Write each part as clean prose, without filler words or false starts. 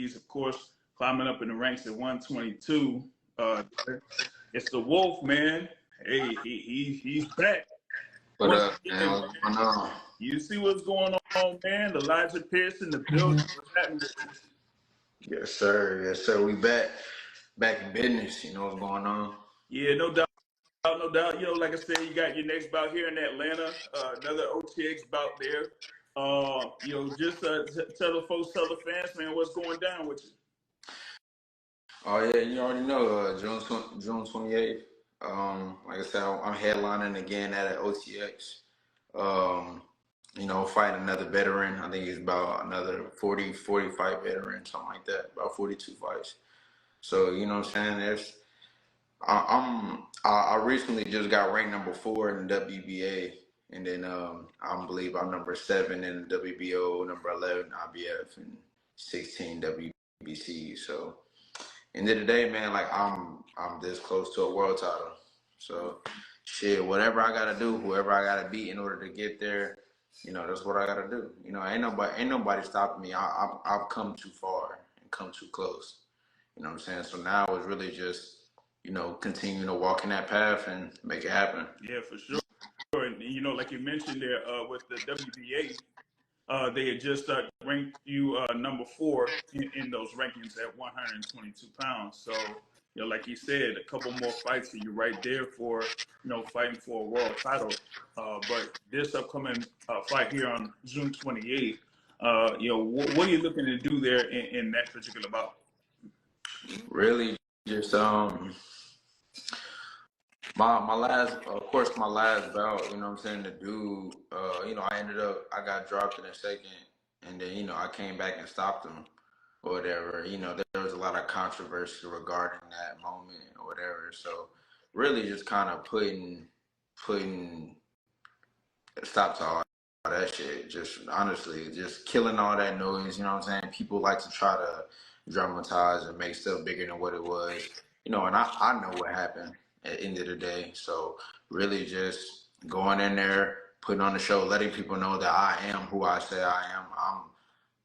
He's, of course, climbing up in the ranks at 122. It's the Wolf, man. Hey, he's back. What up, man? What's going on? You see what's going on, man? Elijah Pierce in the building. What's happening? Yes, sir. Yes, sir. We back in business. You know what's going on? Yeah, no doubt. No doubt. You know, like I said, you got your next bout here in Atlanta, another OTX bout there. You know, just tell the folks, tell the fans, man, what's going down with you. Oh yeah, you already know. June 28th. Like I said, I'm headlining again at an OTX. You know, fighting another veteran. I think he's about another 40 fight veteran, something like that. About 42 fights. So you know what I'm saying? I recently just got ranked number 4 in the WBA, and then I believe I'm number 7 in the WBO, number 11 IBF, and 16 WBC. So end of the day, man, like I'm this close to a world title. So shit, whatever I gotta do, whoever I gotta beat in order to get there, you know, that's what I gotta do. You know, ain't nobody stopping me. I've come too far and come too close. You know what I'm saying? So now it's really just, you know, continue to walk in that path and make it happen. Yeah, for sure. And you know, like you mentioned there with the WBA, they had just ranked you number 4 in those rankings at 122 pounds. So, you know, like you said, a couple more fights and you're right there for, you know, fighting for a world title. But this upcoming fight here on June 28th, you know, what are you looking to do there in that particular bout? Really, just my last, of course, my last bout. You know what I'm saying? The dude, you know, I got dropped in a second, and then you know I came back and stopped him, or whatever. You know, there was a lot of controversy regarding that moment or whatever. So really, just kind of putting a stop to all that shit. Just honestly, just killing all that noise. You know what I'm saying? People like to try to dramatize and make stuff bigger than what it was. You know, and I know what happened at the end of the day. So really just going in there, putting on the show, letting people know that I am who I say I am.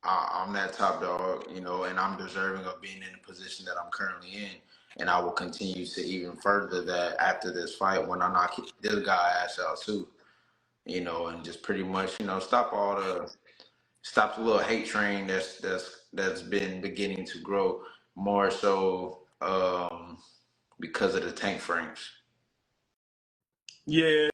I'm that top dog, you know, and I'm deserving of being in the position that I'm currently in. And I will continue to even further that after this fight when I knock this guy ass out too, you know, and just pretty much, you know, stop the little hate train that's been beginning to grow more so because of the tank frames. Yeah,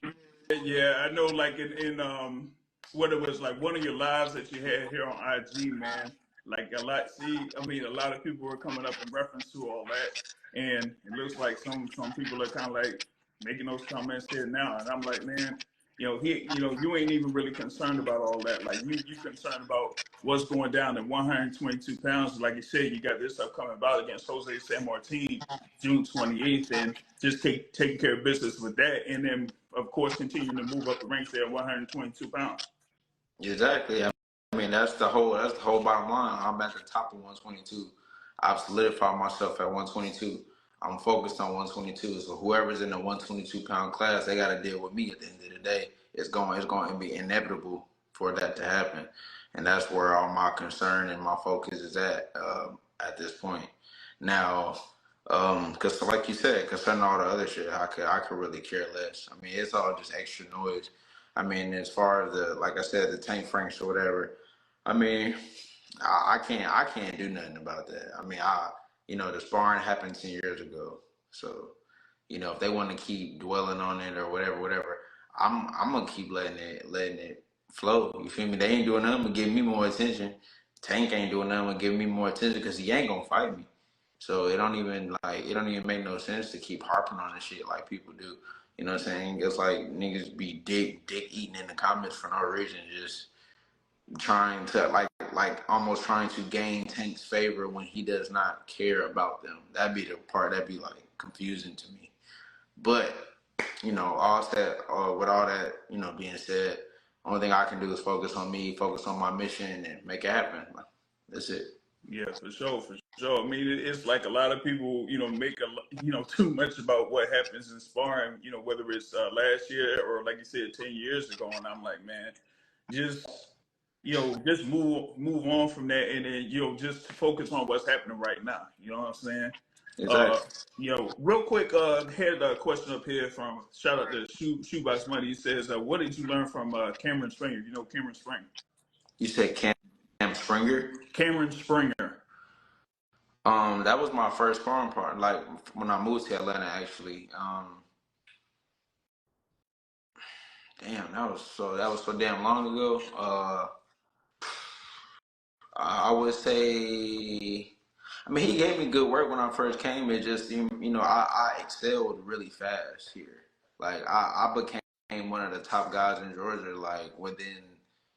I know. Like in what it was like one of your lives that you had here on IG, man. Like a lot. See, I mean, a lot of people were coming up in reference to all that, and it looks like some people are kind of like making those comments here now, and I'm like, man, you know, you ain't even really concerned about all that. Like you concerned about what's going down at 122 pounds. Like you said, you got this upcoming bout against Jose Sanmartin, June 28th, and just taking care of business with that, and then of course continuing to move up the ranks there at 122 pounds. Exactly. I mean, that's the whole bottom line. I'm at the top of 122. I've solidified myself at 122. I'm focused on 122. So whoever's in the 122 pound class, they got to deal with me at the end of the day. It's going to be inevitable for that to happen, and that's where all my concern and my focus is at this point. Now, because like you said, concerning all the other shit, I could really care less. I mean, it's all just extra noise. I mean, as far as like I said, the tank franks or whatever, I mean, I can't do nothing about that. I mean, you know, the sparring happened 10 years ago. So, you know, if they want to keep dwelling on it or whatever, I'm gonna keep letting it flow. You feel me? They ain't doing nothing but giving me more attention. Tank ain't doing nothing but giving me more attention because he ain't gonna fight me. So it don't even make no sense to keep harping on this shit like people do. You know what I'm saying? It's like niggas be dick eating in the comments for no reason, just trying to like almost trying to gain Tank's favor when he does not care about them. That'd be the part that'd be like confusing to me. But you know, with all that, you know, being said, only thing I can do is focus on me, focus on my mission, and make it happen. That's it. Yeah, for sure. I mean, it's like a lot of people, you know, make too much about what happens in sparring, you know, whether it's last year or like you said, 10 years ago. And I'm like, man, just, just move on from that, and then just focus on what's happening right now. You know what I'm saying? Uh, Exactly. real quick, had a question up here from shout out to Shoebox Money. He says, "What did you learn from Cameron Springer? You know Cameron Springer." You said Cam Springer? Cameron Springer. That was my first sparring partner. Like when I moved to Atlanta, actually. Damn, that was so damn long ago. I would say, I mean, he gave me good work when I first came. It just, I excelled really fast here. Like, I became one of the top guys in Georgia, like, within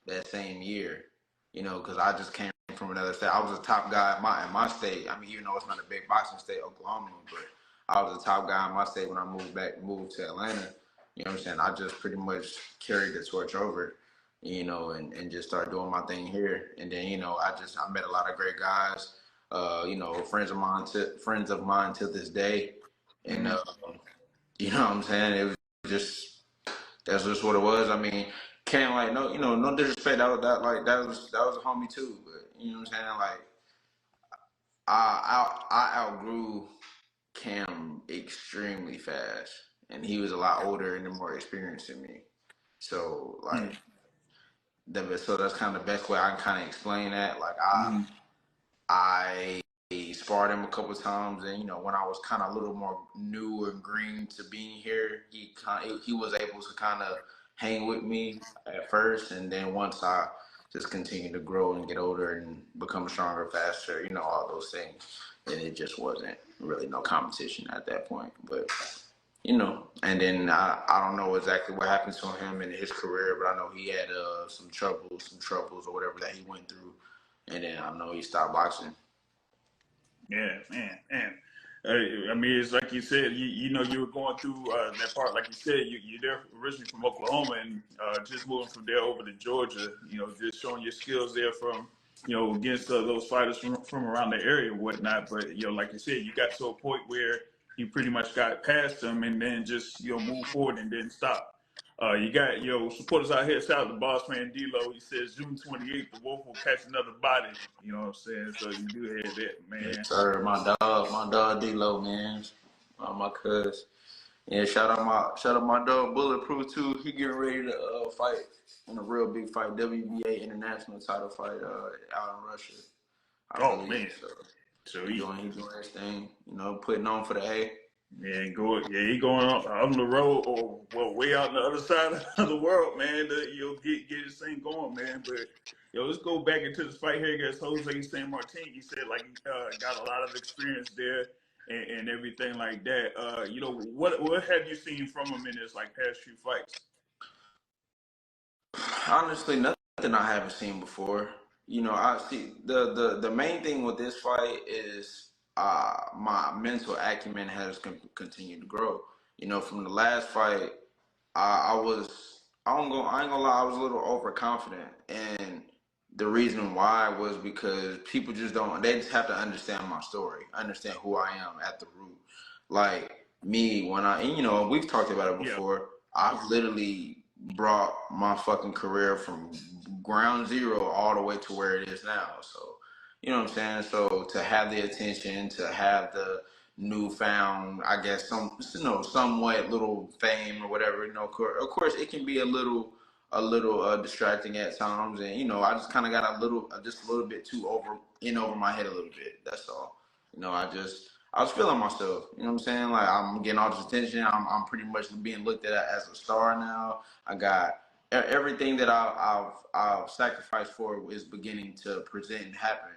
that same year, because I just came from another state. I was a top guy in my state. I mean, even though it's not a big boxing state, Oklahoma, but I was a top guy in my state when I moved to Atlanta. You know what I'm saying? I just pretty much carried the torch over, and just start doing my thing here. And then, I met a lot of great guys, friends of mine to this day. And, Mm-hmm. you know what I'm saying? It was just, that's just what it was. I mean, can't like, no, no disrespect. That was a homie too. But you know what I'm saying? Like, I outgrew Cam extremely fast. And he was a lot older and more experienced than me. So like, so that's kind of the best way I can kind of explain that. Like Mm-hmm. I sparred him a couple of times, and when I was kind of a little more new and green to being here, he was able to kind of hang with me at first, and then once I just continued to grow and get older and become stronger, faster, all those things, then it just wasn't really no competition at that point. But and then I don't know exactly what happened to him in his career, but I know he had some troubles or whatever that he went through, and then I know he stopped boxing. Yeah, man. I mean, it's like you said, you were going through that part. Like you said, you're there originally from Oklahoma, and just moving from there over to Georgia. Just showing your skills there from against those fighters from around the area and whatnot. But like you said, you got to a point where you pretty much got past them, and then just move forward and then stop. You got supporters out here. Shout out to Boss Man D-Lo. He says June 28th, the Wolf will catch another body. You know what I'm saying? So you do have that, Yes, man. sir. My dog D-Lo, man. My cuz. Yeah, shout out my dog Bulletproof too. He getting ready to fight in a real big fight, WBA international title fight out in Russia, I Oh believe. man. So So he doing his thing, putting on for the A. he going on the road or well way out on the other side of the world, man. Get his thing going, man. But let's go back into this fight here against Jose Sanmartin. You said like he got a lot of experience there and everything like that. What have you seen from him in his like past few fights? Honestly, nothing I haven't seen before. I see the main thing with this fight is my mental acumen has continued to grow. From the last fight, I was I ain't gonna lie, I was a little overconfident, and the reason why was because people they just have to understand my story, understand who I am at the root. Like me, when and we've talked about it Yeah. before. I've literally brought my fucking career from ground zero all the way to where it is now. So, you know what I'm saying? So to have the attention, to have the newfound, I guess, somewhat little fame or whatever, of course it can be a little distracting at times. And, I just kind of got just a little bit too over my head a little bit. That's all. I was feeling myself. You know what I'm saying? Like I'm getting all this attention. I'm pretty much being looked at as a star now. I got everything that I've sacrificed for is beginning to present and happen.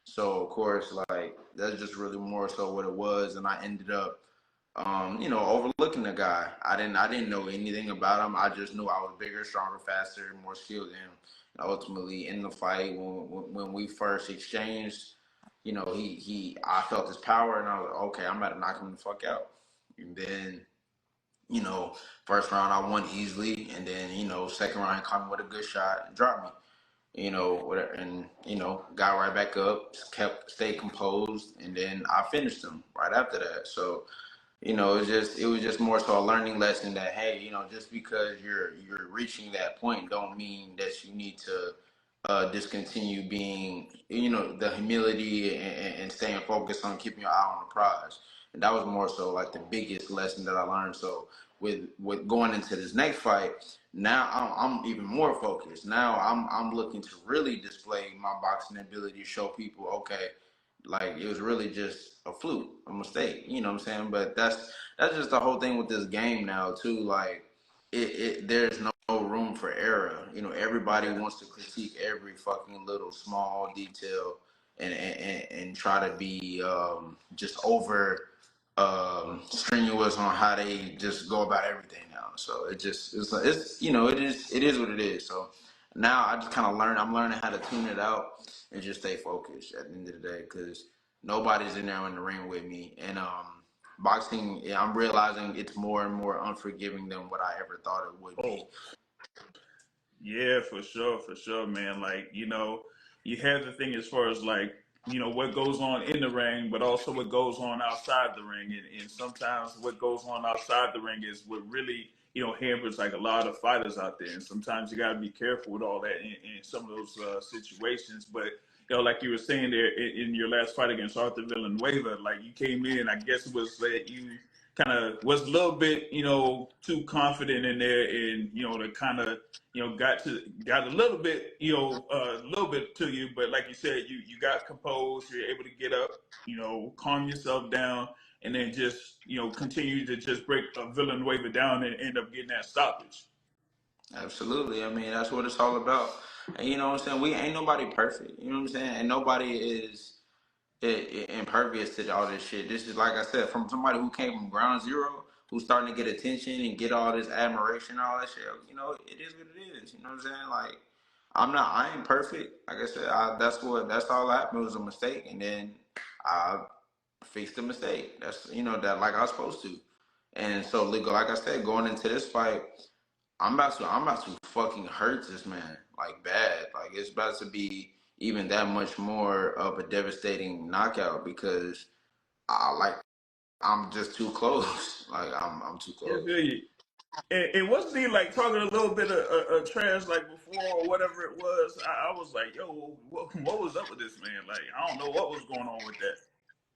So of course, like that's just really more so what it was, and I ended up, overlooking the guy. I didn't know anything about him. I just knew I was bigger, stronger, faster, more skilled than him. And ultimately, in the fight, when we first exchanged, I felt his power, and I was like, okay, I'm about to knock him the fuck out. And then, first round I won easily, and then second round he caught me with a good shot and dropped me. Whatever, and got right back up, stayed composed, and then I finished him right after that. So it was just more so a learning lesson that hey, just because you're reaching that point don't mean that you need to discontinue being, the humility and staying focused on keeping your eye on the prize. And that was more so like the biggest lesson that I learned. So with going into this next fight, now I'm even more focused. Now I'm looking to really display my boxing ability to show people, okay, like it was really just a fluke, a mistake. You know what I'm saying? But that's just the whole thing with this game now too. Like there's no room for error. Everybody wants to critique every fucking little small detail and try to be just over strenuous on how they just go about everything now. So it is what it is. So now I just kind of I'm learning how to tune it out and just stay focused at the end of the day, because nobody's in there in the ring with me. And boxing, yeah, I'm realizing it's more and more unforgiving than what I ever thought it would be. Yeah, for sure, man. Like, you have the thing as far as like, what goes on in the ring, but also what goes on outside the ring. And sometimes what goes on outside the ring is what really, hampers like a lot of fighters out there. And sometimes you got to be careful with all that in some of those situations. But, like you were saying there in your last fight against Arthur Villanueva, like you came in, I guess it was that you kind of was a little bit, too confident in there, and to kind of, got a little bit, a little bit to you, but like you said, you got composed, you're able to get up, calm yourself down, and then just, continue to just break Villanueva down and end up getting that stoppage. Absolutely. I mean, that's what it's all about. And you know what I'm saying? We ain't nobody perfect. You know what I'm saying? And nobody is impervious to all this shit. This is, like I said, from somebody who came from ground zero, who's starting to get attention and get all this admiration, all that shit. It is what it is. You know what I'm saying? Like, I ain't perfect. Like I said, that's all that happened. It was a mistake, and then I fixed the mistake. That's that, like I was supposed to. And so, like I said, going into this fight, I'm about to fucking hurt this man, like bad. Like it's about to be even that much more of a devastating knockout, because I'm just too close. Like I'm too Yeah, close. feel you. And wasn't he like talking a little bit of trash like before or whatever it was? I was like, yo, what was up with this man? Like, I don't know what was going on with that.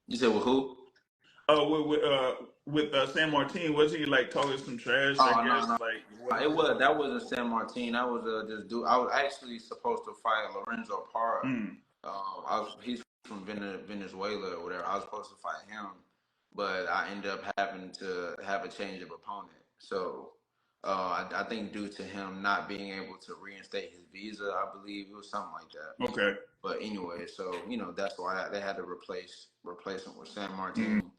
You said with who? With Sanmartin, was he like talking some trash? I Oh, no, guess no. like It whatever. was that wasn't Sanmartin. That was this dude. I was actually supposed to fight Lorenzo Parra. Mm, He's from Venezuela or whatever. I was supposed to fight him, but I ended up having to have a change of opponent. So I think due to him not being able to reinstate his visa, I believe it was something like that. okay. But anyway, so that's why they had to replace him with San Mm, Martin.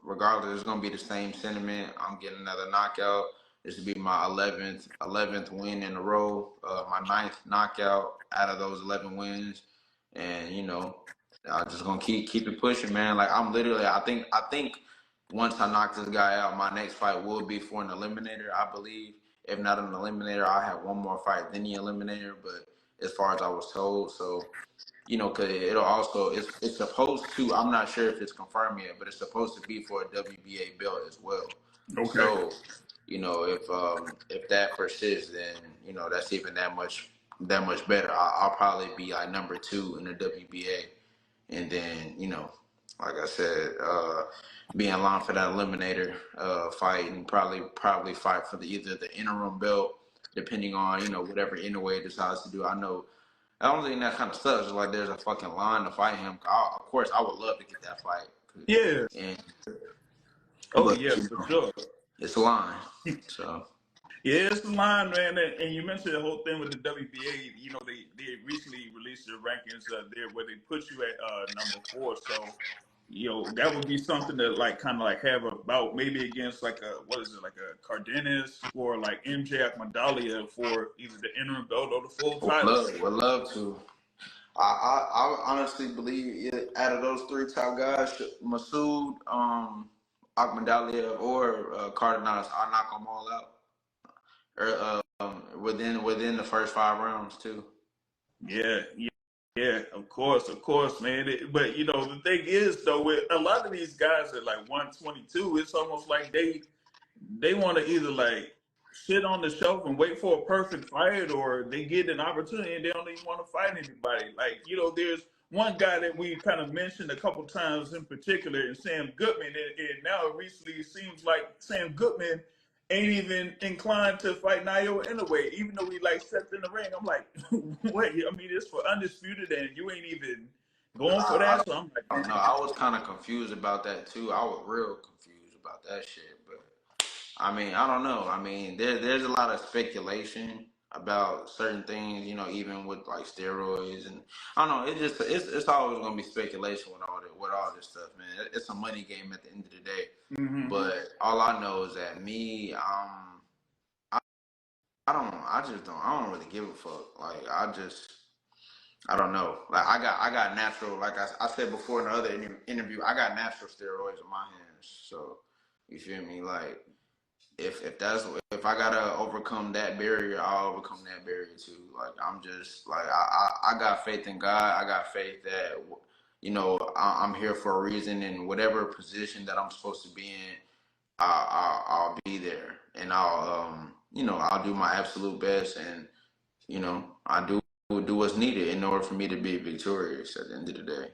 Regardless, it's gonna be the same sentiment. I'm getting another knockout. This will be my 11th win in a row. My ninth knockout out of those 11 wins, and I'm just gonna keep it pushing, man. Like I'm literally, I think once I knock this guy out, my next fight will be for an eliminator, I believe. If not an eliminator, I'll have one more fight than the eliminator. But as far as I was told, so because it'll also it's supposed to. I'm not sure if it's confirmed yet, but it's supposed to be for a WBA belt as well. okay. So, if that persists, then that's even that much better. I'll probably be like number 2 in the WBA, and then like I said, be in line for that eliminator fight, and probably fight for either the interim belt, depending on whatever Inoue decides to do. I know. The only thing that kind of sucks is like there's a fucking line to fight him. Of course, I would love to get that fight. Yeah. And Oh but yeah, for sure. it's a line. So Yeah, it's the line, man. And you mentioned the whole thing with the WBA. They recently released their rankings there where they put you at number 4. So, that would be something to like kind of like have about maybe against like what is it, like a Cardenas or like MJ Akmandalia for either the interim belt or the full title. would love to. I honestly believe out of those 3 top guys, Masood, Akmadaliev, or Cardenas, I knock them all out. Or within the first 5 rounds too. Yeah, yeah, yeah. Of course, man. But the thing is though, with a lot of these guys at like 122, it's almost like they want to either like sit on the shelf and wait for a perfect fight, or they get an opportunity and they don't even want to fight anybody. Like, there's one guy that we kind of mentioned a couple times in particular, and Sam Goodman, and now it recently seems like Sam Goodman ain't even inclined to fight Nayo anyway, even though he like stepped in the ring. I'm like, wait, I mean, it's for undisputed, and you ain't even going for I that. So I'm like, don't know. I was kind of confused about that too. I was real confused about that shit. But I mean, I don't know. I mean, there's a lot of speculation about certain things. Even with like steroids, and I don't know. It's always gonna be speculation with all this stuff, man. It's a money game at the end of the day. mm-hmm. But all I know is that I don't really give a fuck. Like I don't know. Like I got natural. Like I said before in the other interview, I got natural steroids in my hands. So you feel me? Like if I gotta overcome that barrier, I'll overcome that barrier too. Like I'm just like I got faith in God. I got faith that I'm here for a reason, and whatever position that I'm supposed to be in, I'll be there, and I'll do my absolute best, and I do what's needed in order for me to be victorious at the end of the day.